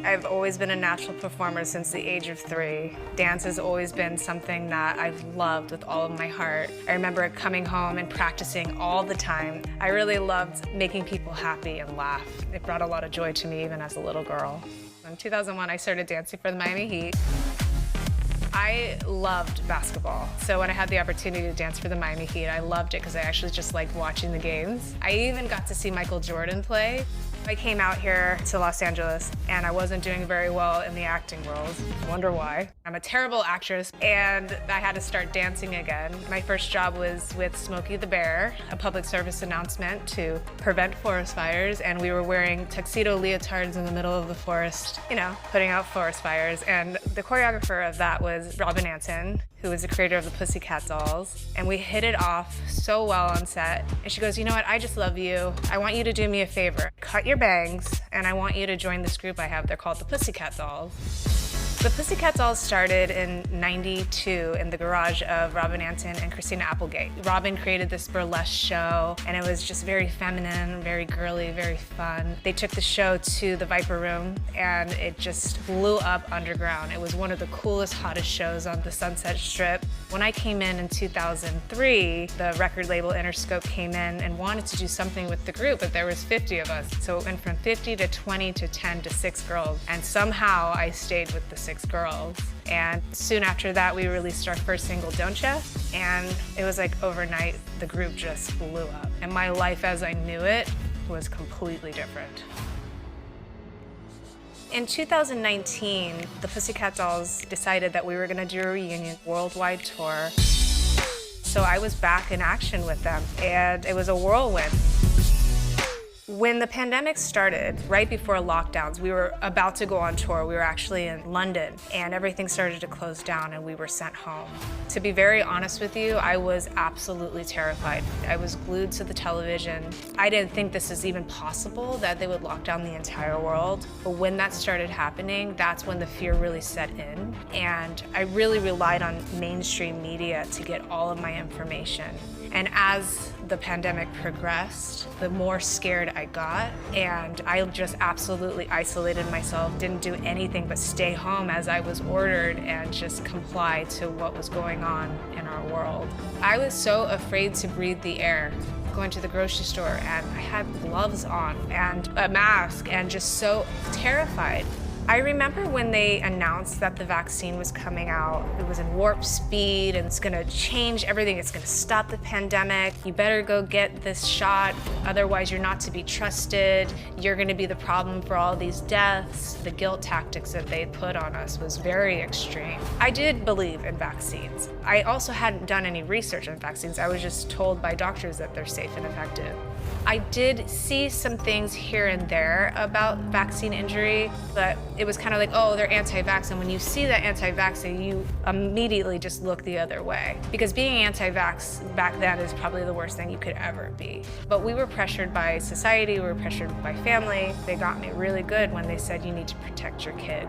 I've always been a natural performer since the age of 3. Dance has always been something that I've loved with all of my heart. I remember coming home and practicing all the time. I really loved making people happy and laugh. It brought a lot of joy to me even as a little girl. In 2001, I started dancing for the Miami Heat. I loved basketball, so when I had the opportunity to dance for the Miami Heat, I loved it because I actually just liked watching the games. I even got to see Michael Jordan play. I came out here to Los Angeles and I wasn't doing very well in the acting world. I wonder why. I'm a terrible actress and I had to start dancing again. My first job was with Smokey the Bear, a public service announcement to prevent forest fires, and we were wearing tuxedo leotards in the middle of the forest, you know, putting out forest fires. And the choreographer of that was Robin Antin, who was the creator of the Pussycat dolls. And we hit it off so well on set. And she goes, you know what, I just love you. I want you to do me a favor. Cut your bangs, and I want you to join this group I have. They're called the Pussycat dolls. The Pussycat dolls started in '92 in the garage of Robin Antin and Christina Applegate. Robin created this burlesque show, and it was just very feminine, very girly, very fun. They took the show to the Viper Room, and it just blew up underground. It was one of the coolest, hottest shows on the Sunset Strip. When I came in 2003, the record label Interscope came in and wanted to do something with the group, but there was 50 of us. So it went from 50 to 20 to 10 to 6 girls, and somehow I stayed with the 6 girls. And soon after that, we released our first single, Don't Ya? And it was like overnight, the group just blew up. And my life as I knew it was completely different. In 2019, the Pussycat Dolls decided that we were gonna do a reunion worldwide tour. So I was back in action with them, and it was a whirlwind. When the pandemic started, right before lockdowns, we were about to go on tour. We were actually in London, and everything started to close down and we were sent home. To be very honest with you, I was absolutely terrified. I was glued to the television. I didn't think this is even possible, that they would lock down the entire world. But when that started happening, that's when the fear really set in. And I really relied on mainstream media to get all of my information. And as the pandemic progressed, the more scared I got, and I just absolutely isolated myself, didn't do anything but stay home as I was ordered and just comply to what was going on in our world. I was so afraid to breathe the air. Going to the grocery store, and I had gloves on and a mask and just so terrified. I remember when they announced that the vaccine was coming out. It was in warp speed, and it's gonna change everything. It's gonna stop the pandemic. You better go get this shot, otherwise you're not to be trusted. You're gonna be the problem for all these deaths. The guilt tactics that they put on us was very extreme. I did believe in vaccines. I also hadn't done any research on vaccines. I was just told by doctors that they're safe and effective. I did see some things here and there about vaccine injury, but it was kind of like, oh, they're anti-vax, and when you see that anti-vaxxing, you immediately just look the other way. Because being anti-vax back then is probably the worst thing you could ever be. But we were pressured by society, we were pressured by family. They got me really good when they said, you need to protect your kid.